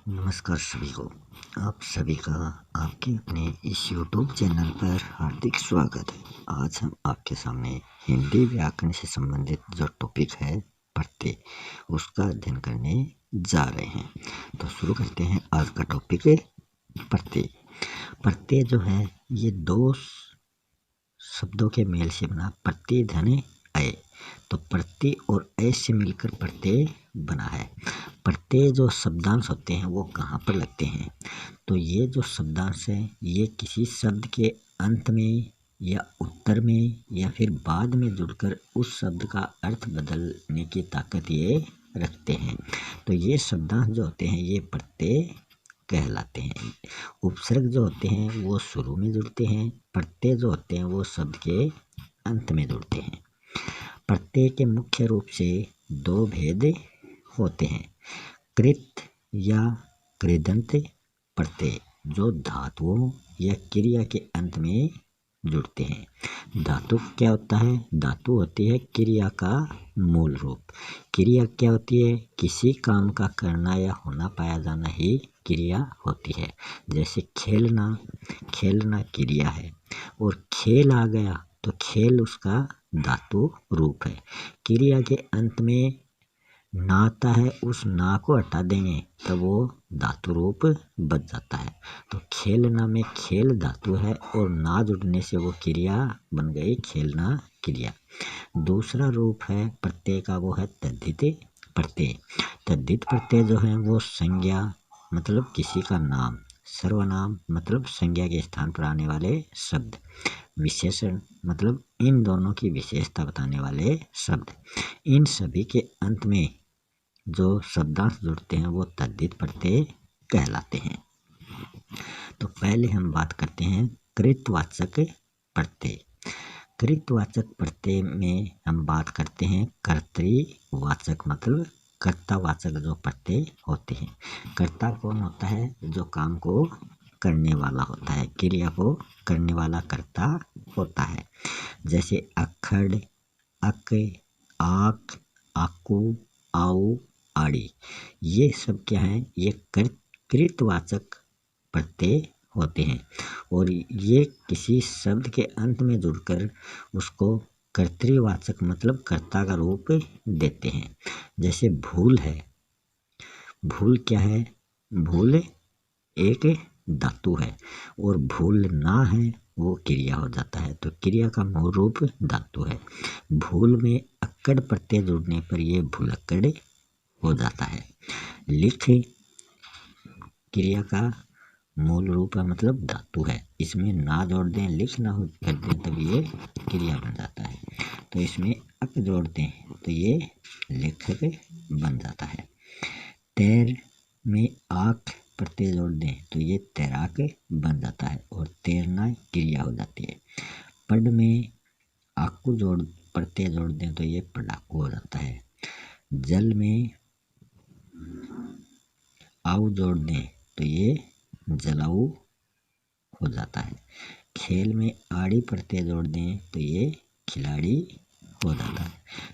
नमस्कार सभी को। आप सभी का आपके अपने इस YouTube चैनल पर हार्दिक स्वागत है। आज हम आपके सामने हिंदी व्याकरण से संबंधित जो टॉपिक है प्रत्यय, उसका अध्ययन करने जा रहे हैं। तो शुरू करते हैं आज का टॉपिक प्रत्यय। प्रत्यय जो है ये दो शब्दों के मेल से बना प्रत्यय धन अय। तो प्रत्यय और अय से मिलकर प्रत्यय बना है। प्रत्यय जो शब्दांश होते हैं वो कहाँ पर लगते हैं? तो ये जो शब्दांश है ये किसी शब्द के अंत में या उत्तर में या फिर बाद में जुड़कर उस शब्द का अर्थ बदलने की ताकत ये रखते हैं। तो ये शब्दांश जो होते हैं ये प्रत्यय कहलाते हैं। उपसर्ग जो होते हैं वो शुरू में जुड़ते हैं, प्रत्यय जो होते हैं वो शब्द के अंत में जुड़ते हैं। प्रत्यय के मुख्य रूप से दो भेद होते हैं। कृत या कृदंत प्रत्यय जो धातुओं या क्रिया के अंत में जुड़ते हैं। धातु क्या होता है? धातु होती है क्रिया का मूल रूप। क्रिया क्या होती है? किसी काम का करना या होना पाया जाना ही क्रिया होती है। जैसे खेलना, खेलना क्रिया है और खेल आ गया तो खेल उसका धातु रूप है। क्रिया के अंत में ना आता है, उस ना को हटा देंगे तो वो धातु रूप बच जाता है। तो खेलना में खेल धातु है और ना जुड़ने से वो क्रिया बन गई खेलना क्रिया। दूसरा रूप है प्रत्यय का, वो है तद्धित प्रत्यय। तद्धित प्रत्यय जो है वो संज्ञा मतलब किसी का नाम, सर्वनाम मतलब संज्ञा के स्थान पर आने वाले शब्द, विशेषण मतलब इन दोनों की विशेषता बताने वाले शब्द, इन सभी के अंत में जो शब्दांश जुड़ते हैं वो तद्धित प्रत्यय कहलाते हैं। तो पहले हम बात करते हैं कृतवाचक प्रत्यय। कृतवाचक प्रत्यय में हम बात करते हैं कर्तृवाचक मतलब कर्तावाचक जो प्रत्यय होते हैं। कर्ता कौन होता है? जो काम को करने वाला होता है, क्रिया को करने वाला कर्ता होता है। जैसे अक्खड़, अक, आक, आकू, आओ, आड़ी, ये सब क्या है? ये कृतवाचक प्रत्यय होते हैं और ये किसी शब्द के अंत में जुड़कर उसको कर्तृवाचक मतलब कर्ता का रूप देते हैं। जैसे भूल है, भूल क्या है? भूल एक धातु है और भूल ना है वो क्रिया हो जाता है। तो क्रिया का मूल रूप धातु है। भूल में अक्कड़ प्रत्यय जुड़ने पर ये भूलक्कड़ हो जाता है। लिख क्रिया का मूल रूप है मतलब धातु है, इसमें ना जोड़ दें, लिख ना कर दें तब ये क्रिया बन जाता है। तो इसमें अक जोड़ दें तो ये लेखक बन जाता है। तैर में आक प्रत्यय जोड़ दें तो ये तैराक बन जाता है और तैरना क्रिया हो जाती है। पढ़ में आकू जोड़ प्रत्यय जोड़ दें तो ये पढ़ाकू हो जाता है। जल में आऊ जोड़ दें तो ये जलाऊ हो जाता है। खेल में आड़ी प्रत्यय जोड़ दें तो ये खिलाड़ी हो जाता है।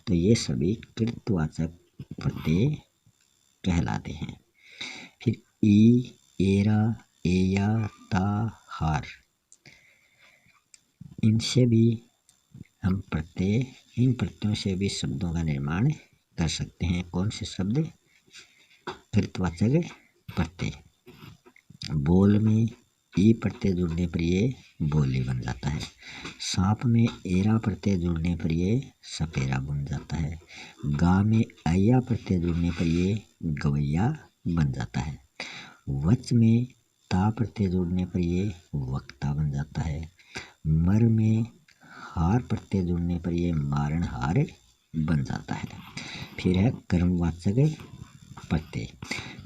तो ये सभी कृतवाचक प्रत्यय कहलाते हैं। फिर ई, एरा, एया, ता, हार, इनसे भी हम प्रत्यय, इन प्रत्ययों से भी शब्दों का निर्माण कर सकते हैं। कौन से शब्द? कृतवाचक प्रत्यय। बोल में ई प्रत्यय जुड़ने पर ये बोली बन जाता है। सांप में एरा प्रत्यय जुड़ने पर ये सपेरा बन जाता है। गा में अय्या प्रत्यय जुड़ने पर ये गवैया बन जाता है। वच में ता प्रत्यय जुड़ने पर ये वक्ता बन जाता है। मर में हार प्रत्यय जुड़ने पर ये मारणहार बन जाता है। फिर है कर्मवाचक प्रत्यय।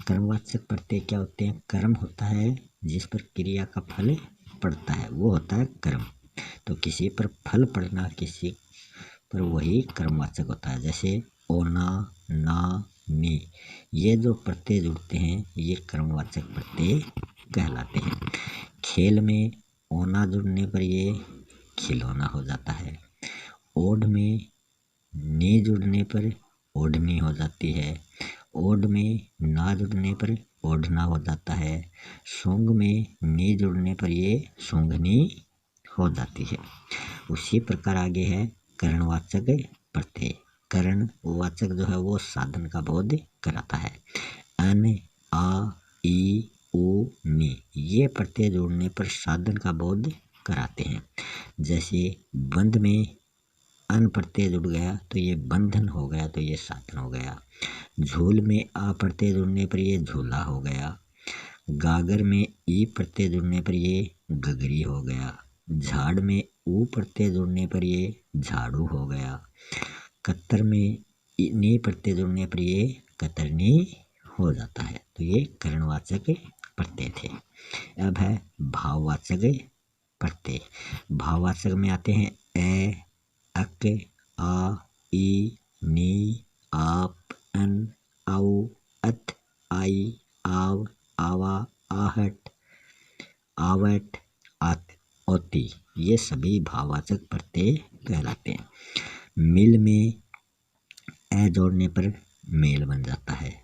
कर्मवाचक प्रत्यय क्या होते हैं? कर्म होता है जिस पर क्रिया का फल पड़ता है वो होता है कर्म। तो किसी पर फल पड़ना, किसी पर, वही कर्मवाचक होता है। जैसे ओना, ना, मी, ये जो प्रत्यय जुड़ते हैं ये कर्मवाचक प्रत्यय कहलाते हैं। खेल में ओना जुड़ने पर ये खिलौना हो जाता है। ओढ़ में नी जुड़ने पर ओढ़नी हो जाती है। ओढ़ में ना जुड़ने पर ओढ़ना हो जाता है। सूंग में नी जुड़ने पर ये सूंघनी हो जाती है। उसी प्रकार आगे है करणवाचक प्रत्यय। करणवाचक जो है वो साधन का बोध कराता है। अन, आ, ई, उ, नी ये प्रत्यय जोड़ने पर साधन का बोध कराते हैं। जैसे बंध में अन प्रत्यय जुड़ गया तो ये बंधन हो गया, तो ये साधन हो गया। झूल में आ प्रत्यय जुड़ने पर ये झूला हो गया। गागर में ई प्रत्यय जुड़ने पर ये गगरी हो गया। झाड़ में ऊ प्रत्यय जुड़ने पर ये झाड़ू हो गया। कतर में नी प्रत्यय जुड़ने पर ये कतरनी हो जाता है। तो ये करणवाचक प्रत्यय थे। अब है भाववाचक प्रत्यय। भाववाचक में आते हैं ए, अक, आ, ई, नी, आप, अन, औ, अत, आई, आव, आवा, आहट, आवट, ओती ये सभी भाववाचक प्रत्यय कहलाते हैं। मिल में ए जोड़ने पर मेल बन जाता है।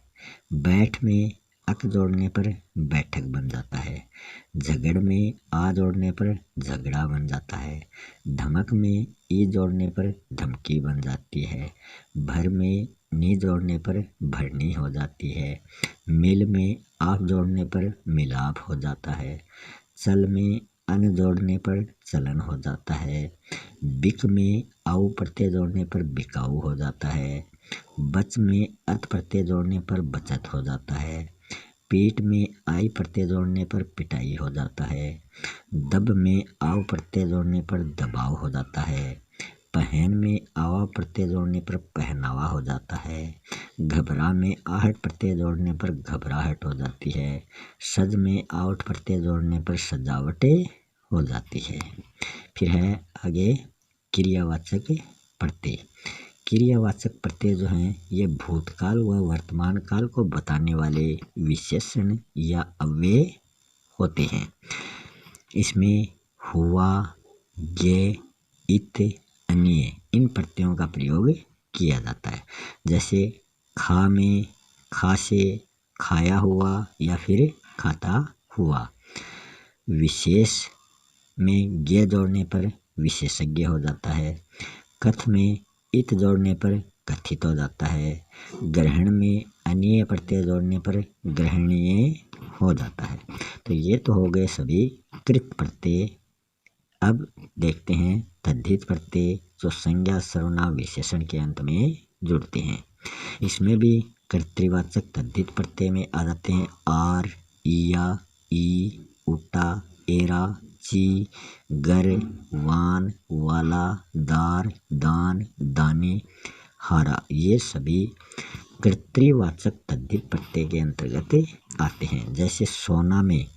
बैठ में अक जोड़ने पर बैठक बन जाता है। झगड़ में आ जोड़ने पर झगड़ा बन जाता है। धमक में ई जोड़ने पर धमकी बन जाती है। भर में नी जोड़ने पर भरनी हो जाती है। मिल में आप जोड़ने पर मिलाप हो जाता है। चल में अन जोड़ने पर चलन हो जाता है। बिक में आउ प्रत्यय जोड़ने पर बिकाऊ हो जाता है। बच में अत प्रत्यय जोड़ने पर बचत हो जाता है। पीठ में आई प्रत्यय जोड़ने पर पिटाई हो जाता है। दब में आव प्रत्यय जोड़ने पर दबाव हो जाता है। पहन में आवा प्रत्यय जोड़ने पर पहनावा हो जाता है। घबरा में आहट प्रत्यय जोड़ने पर घबराहट हो जाती है। सज में आवट प्रत्यय जोड़ने पर सजावट हो जाती है। फिर है आगे क्रियावाचक प्रत्यय। क्रियावाचक प्रत्यय जो हैं ये भूतकाल व वर्तमान काल को बताने वाले विशेषण या अव्यय होते हैं। इसमें हुआ, गे, इत, अन्य इन प्रत्ययों का प्रयोग किया जाता है। जैसे खा में खा से खाया हुआ या फिर खाता हुआ। विशेष में गे जोड़ने पर विशेषज्ञ हो जाता है। कथ में इत जोड़ने पर कथित हो जाता है। ग्रहण में अन्य प्रत्यय जोड़ने पर ग्रहणीय हो जाता है। तो ये तो हो गए सभी कृत प्रत्यय। अब देखते हैं तद्धित प्रत्यय जो संज्ञा सर्वनाम विशेषण के अंत में जुड़ते हैं। इसमें भी कर्तृवाचक तद्धित प्रत्यय में आ जाते हैं आर, इया, ई, उटा, एरा, ची, गर, वान, वाला, दार, दान, दानी, हारा ये सभी कर्तृवाचक तद्धित प्रत्यय के अंतर्गत आते हैं। जैसे सोना में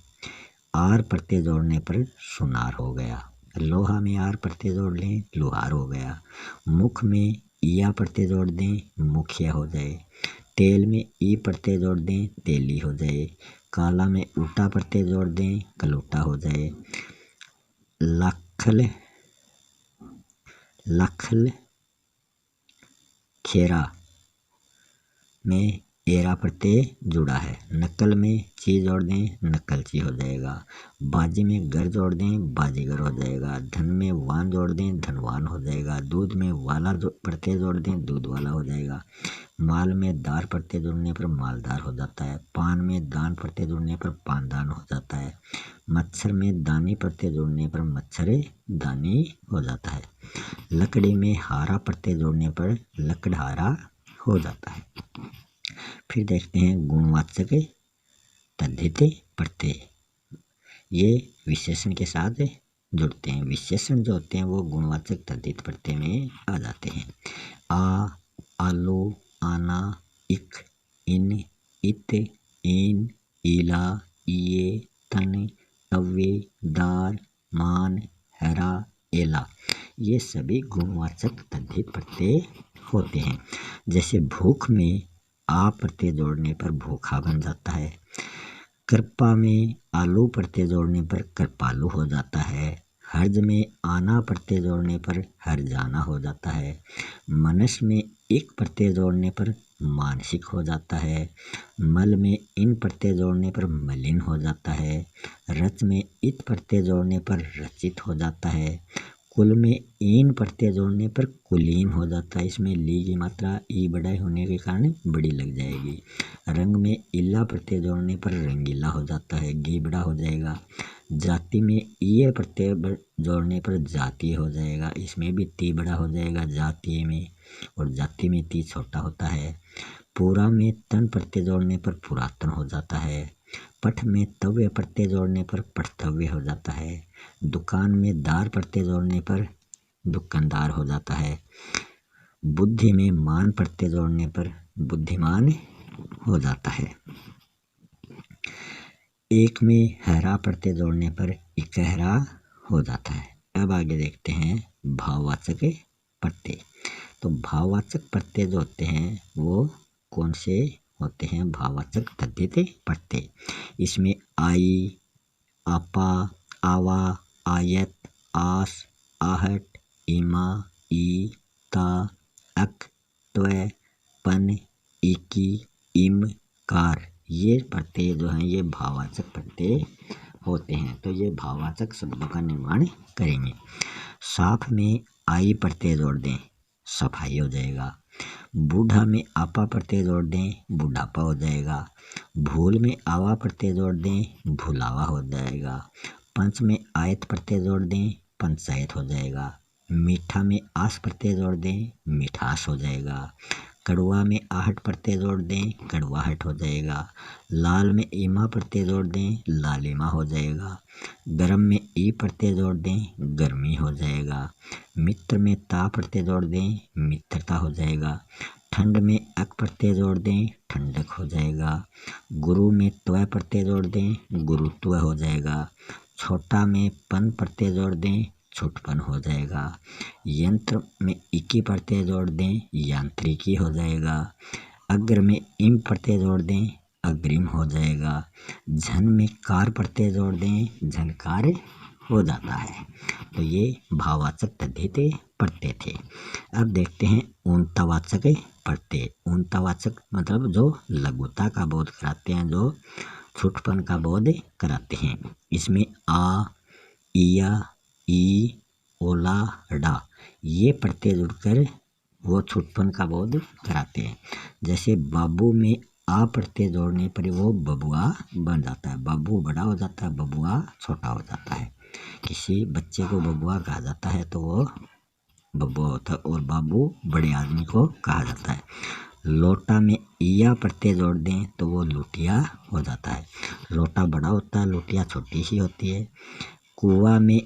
आर प्रत्यय जोड़ने पर सुनार हो गया। लोहा में आर प्रत्यय जोड़ लें लोहार हो गया। मुख में इया प्रत्यय जोड़ दें मुखिया हो जाए। तेल में ई प्रत्यय जोड़ दें तेली हो जाए। काला में उल्टा प्रत्यय जोड़ दें कलूटा हो जाए। लखल खेरा में एरा प्रत्यय जुड़ा है। नकल में ची जोड़ दें नकलची हो जाएगा। बाजी में गर जोड़ दें बाजीगर हो जाएगा। धन में वान जोड़ दें धनवान हो जाएगा। दूध में वाला प्रत्यय जोड़ दें दूध वाला हो जाएगा। माल में दार प्रत्यय जुड़ने पर मालदार हो जाता है। पान में दान प्रत्यय जुड़ने पर पानदान हो जाता है। मच्छर में दानी प्रत्यय जुड़ने पर मच्छर दानी हो जाता है। लकड़ी में हारा प्रत्यय जोड़ने पर लकड़हारा हो जाता है। फिर देखते हैं गुणवाचक तद्धित प्रत्यय। ये विशेषण के साथ जुड़ते हैं। विशेषण जो होते हैं वो गुणवाचक तद्धित प्रत्यय में आ जाते हैं। आ, आलू, आना, इक, इन, इत, इन, ईला, इये, तन, कव्वे, दार, मान, हरा, एला ये सभी गुणवाचक तद्धित प्रत्यय होते हैं। जैसे भूख में आ प्रत्यय जोड़ने पर भूखा बन जाता है। कृपा में आलू प्रत्यय जोड़ने पर कृपालु हो जाता है। हर्ज में आना प्रत्यय जोड़ने पर हर जाना हो जाता है। मनस में एक प्रत्यय जोड़ने पर मानसिक हो जाता है। मल में इन प्रत्यय जोड़ने पर मलिन हो जाता है। रच में इत प्रत्यय जोड़ने पर रचित हो जाता है। कुल में ईन प्रत्यय जोड़ने पर कुलीन हो जाता है। इसमें ली की मात्रा ई बड़ा होने के कारण बड़ी लग जाएगी। रंग में इल्ला प्रत्यय जोड़ने पर रंगीला हो जाता है, गी बड़ा हो जाएगा। जाति में ये प्रत्यय जोड़ने पर जातीय हो जाएगा, इसमें भी ती बड़ा हो जाएगा जातीय में, और जाति में ती छोटा होता है। पूरा में तन प्रत्यय जोड़ने पर पुरातन हो जाता है। पठ में तव्य प्रत्यय जोड़ने पर पठतव्य हो जाता है। दुकान में दार प्रत्यय जोड़ने पर दुकानदार हो जाता है। बुद्धि में मान प्रत्यय जोड़ने पर बुद्धिमान हो जाता है। एक में हरा प्रत्यय जोड़ने पर इकहरा हो जाता है। अब आगे देखते हैं भाववाचक प्रत्यय। तो भाववाचक प्रत्यय जो होते हैं वो कौन से होते हैं? भाववाचक तद्धित प्रत्यय। इसमें आई, आपा, आवा, आयत, आस, आहट, इमा, ई, ता, अक, त्वय, पन, इकी, इम, कार, ये प्रत्यय जो हैं ये भाववाचक प्रत्यय होते हैं। तो ये भाववाचक शब्दों का निर्माण करेंगे। साफ में आई प्रत्यय जोड़ दें, सफाई हो जाएगा। बूढ़ा में आपा प्रत्यय जोड़ दें, बुढ़ापा हो जाएगा। भूल में आवा प्रत्यय जोड़ दें, भुलावा हो जाएगा। पंच में आयत प्रत्यय जोड़ दें, पंचायत हो जाएगा। मीठा में आस प्रत्यय जोड़ दें, मिठास हो जाएगा। कड़वा में आहट प्रत्यय जोड़ दें, कड़वाहट हो जाएगा। लाल में ईमा प्रत्यय जोड़ दें, लालिमा हो जाएगा। गर्म में ई प्रत्यय जोड़ दें, गर्मी हो जाएगा। मित्र में ता प्रत्यय जोड़ दें, मित्रता हो जाएगा। ठंड में अक प्रत्यय जोड़ दें, ठंडक हो जाएगा। गुरु में त्वय प्रत्यय जोड़ दें, गुरुत्व हो जाएगा। छोटा में पन प्रत्यय जोड़ दें, छुटपन हो जाएगा। यंत्र में इकी प्रत्यय जोड़ दें, यांत्रिकी हो जाएगा। अग्र में इम प्रत्यय जोड़ दें, अग्रिम हो जाएगा। झन में कार प्रत्यय जोड़ दें, झनकार हो जाता है। तो ये भाववाचक तद्धित प्रत्यय थे। अब देखते हैं ऊनतावाचक प्रत्यय। ऊनतावाचक मतलब जो लघुता का बोध कराते हैं, जो छुटपन का बोध कराते हैं। इसमें आ, इया, ई, ओला, डा ये प्रत्यय जुड़कर वो छुटपन का बोध कराते हैं। जैसे बाबू में आ प्रत्यय जोड़ने पर वो बबुआ बन जाता है, बाबू बड़ा हो जाता है, बबुआ छोटा हो जाता है। किसी बच्चे को बबुआ कहा जाता है तो वो बबुआ होता है, और बाबू बड़े आदमी को कहा जाता है। लोटा में इया प्रत्यय जोड़ दें तो वो लुटिया हो जाता है, लोटा बड़ा होता है, लुटिया छोटी सी होती है। कुआ में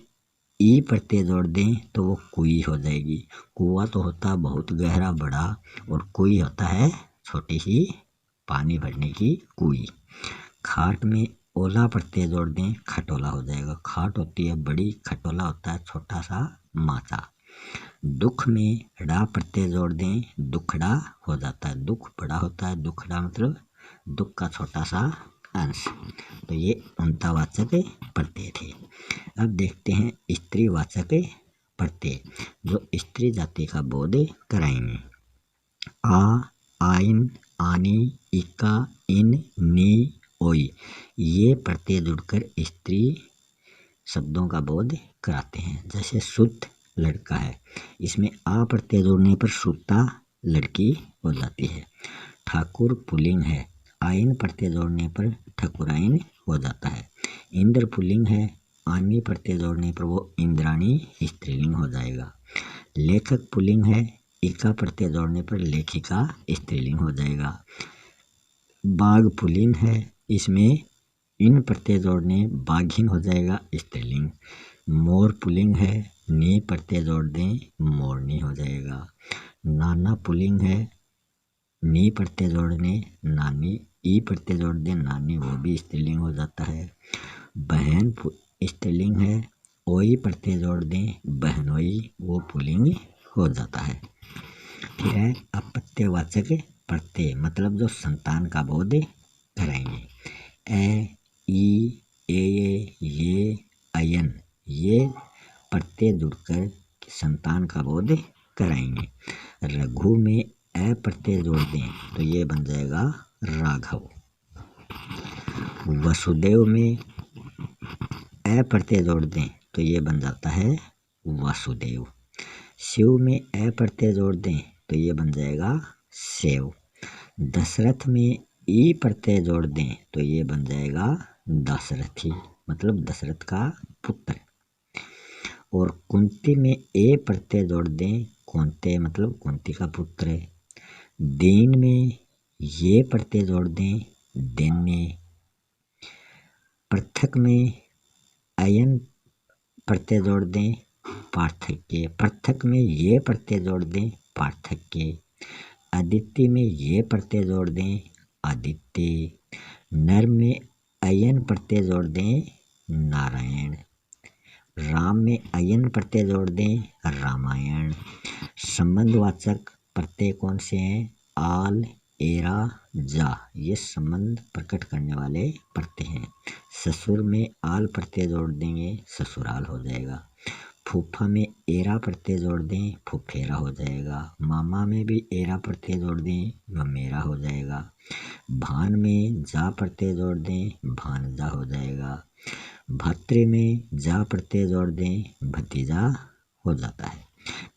ई प्रत्यय जोड़ दें तो वो कुई हो जाएगी। कुआ तो होता है बहुत गहरा बड़ा, और कुई होता है छोटी सी पानी भरने की कुई। खाट में ओला प्रत्यय जोड़ दें, खटोला हो जाएगा। खाट होती है बड़ी, खटोला होता है छोटा सा माचा। दुख में ड़ा प्रत्यय जोड़ दें, दुखड़ा हो जाता है, दुख बड़ा होता है, दुखड़ा मतलब दुख का छोटा सा अंश। तो ये ऊनतावाचक प्रत्यय थे। अब देखते हैं स्त्रीवाचक प्रत्यय जो स्त्री जाति का बोध कराएंगे। आ, आइन, आनी, इका, इन, नी, ओई ये प्रत्यय जुड़कर स्त्री शब्दों का बोध कराते हैं। जैसे शुद्ध लड़का है, इसमें आ प्रत्यय जोड़ने पर शुद्धता लड़की हो जाती है। ठाकुर पुल्लिंग है, आइन प्रत्यय जोड़ने पर ठकुराइन हो जाता है। इंद्र पुल्लिंग है, आनी प्रत्यय जोड़ने पर वो इंद्राणी स्त्रीलिंग हो जाएगा। लेखक पुल्लिंग है, इका प्रत्यय जोड़ने पर लेखिका स्त्रीलिंग हो जाएगा। बाघ पुल्लिंग है, इसमें इन प्रत्यय जोड़ने बाघिन हो जाएगा स्त्रीलिंग। मोर पुल्लिंग है, नी प्रत्यय जोड़ दें मोरनी हो जाएगा। नाना पुल्लिंग है, नी प्रत्यय जोड़ने नानी, ई प्रत्यय जोड़ दें नानी, वो भी स्त्रीलिंग हो जाता है। बहन स्त्रीलिंग है, ओई प्रत्यय जोड़ दें बहनोई, वो पुल्लिंग हो जाता है। फिर है अपत्यवाचक प्रत्यय मतलब जो संतान का बोध कराएंगे। ए, ई, ए, ये, अयन ये प्रत्यय जुड़कर संतान का बोध कराएंगे। रघु में ए प्रत्यय जोड़ दें तो ये बन जाएगा राघव। वसुदेव में ए प्रत्यय जोड़ दें तो ये बन जाता है वासुदेव। शिव में ए प्रत्यय जोड़ दें तो ये बन जाएगा शिव। दशरथ में ई प्रत्यय जोड़ दें तो ये बन जाएगा दशरथी, मतलब दशरथ का पुत्र। और कुंती में ए प्रत्यय जोड़ दें, कुंते मतलब कुंती का पुत्र। दीन में ये प्रत्यय जोड़ दें, दिन्य। पृथक में अयन प्रत्यय जोड़ दें, पार्थक्य। पृथक में ये प्रत्यय जोड़ दें, पार्थक्य। आदित्य में ये प्रत्यय जोड़ दें, आदित्य। नर में अयन प्रत्यय जोड़ दें, नारायण। राम में अयन प्रत्यय जोड़ दें, रामायण। संबंधवाचक प्रत्यय कौन से हैं? आल, एरा, जा, ये संबंध प्रकट करने वाले प्रत्यय हैं। ससुर में आल प्रत्यय जोड़ देंगे, ससुराल हो जाएगा। फूफा में एरा प्रत्यय जोड़ दें, फुफेरा हो जाएगा। मामा में भी एरा प्रत्यय जोड़ दें, ममेरा हो जाएगा। भान में जा प्रत्यय जोड़ दें, भानजा हो जाएगा। भातृ में जा प्रत्यय जोड़ दें, भतीजा हो जाता है।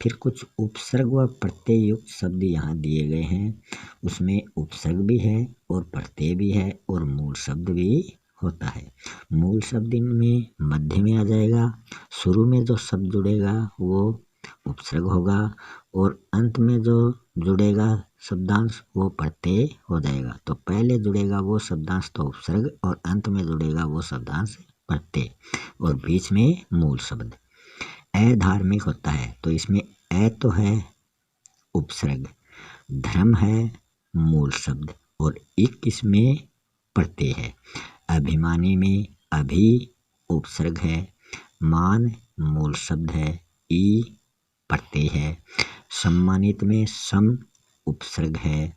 फिर कुछ उपसर्ग व प्रत्यय युक्त शब्द यहाँ दिए गए हैं। उसमें उपसर्ग भी है और प्रत्यय भी है और मूल शब्द भी होता है। मूल शब्द में मध्य में आ जाएगा, शुरू में जो शब्द जुड़ेगा वो उपसर्ग होगा और अंत में जो जुड़ेगा शब्दांश वो प्रत्यय हो जाएगा। तो पहले जुड़ेगा वो शब्दांश तो उपसर्ग और अंत में जुड़ेगा वो शब्दांश प्रत्यय और बीच में मूल शब्द। अधार्मिक होता है तो इसमें ए तो है उपसर्ग, धर्म है मूल शब्द और इक इसमें प्रत्यय है। अभिमानी में अभि उपसर्ग है, मान मूल शब्द है, ई प्रत्यय है। सम्मानित में सम उपसर्ग है,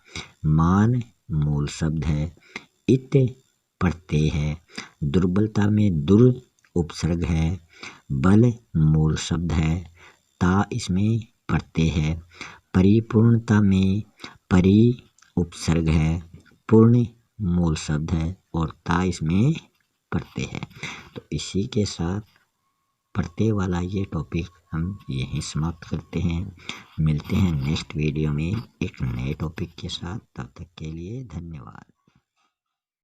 मान मूल शब्द है, इत प्रत्यय है। दुर्बलता में दुर उपसर्ग है, बल मूल शब्द है, ता इसमें प्रत्यय है। परिपूर्णता में परि उपसर्ग है, पूर्ण मूल शब्द है और ता इसमें प्रत्यय है। तो इसी के साथ प्रत्यय वाला ये टॉपिक हम यहीं समाप्त करते हैं। मिलते हैं नेक्स्ट वीडियो में एक नए टॉपिक के साथ। तब तक के लिए धन्यवाद।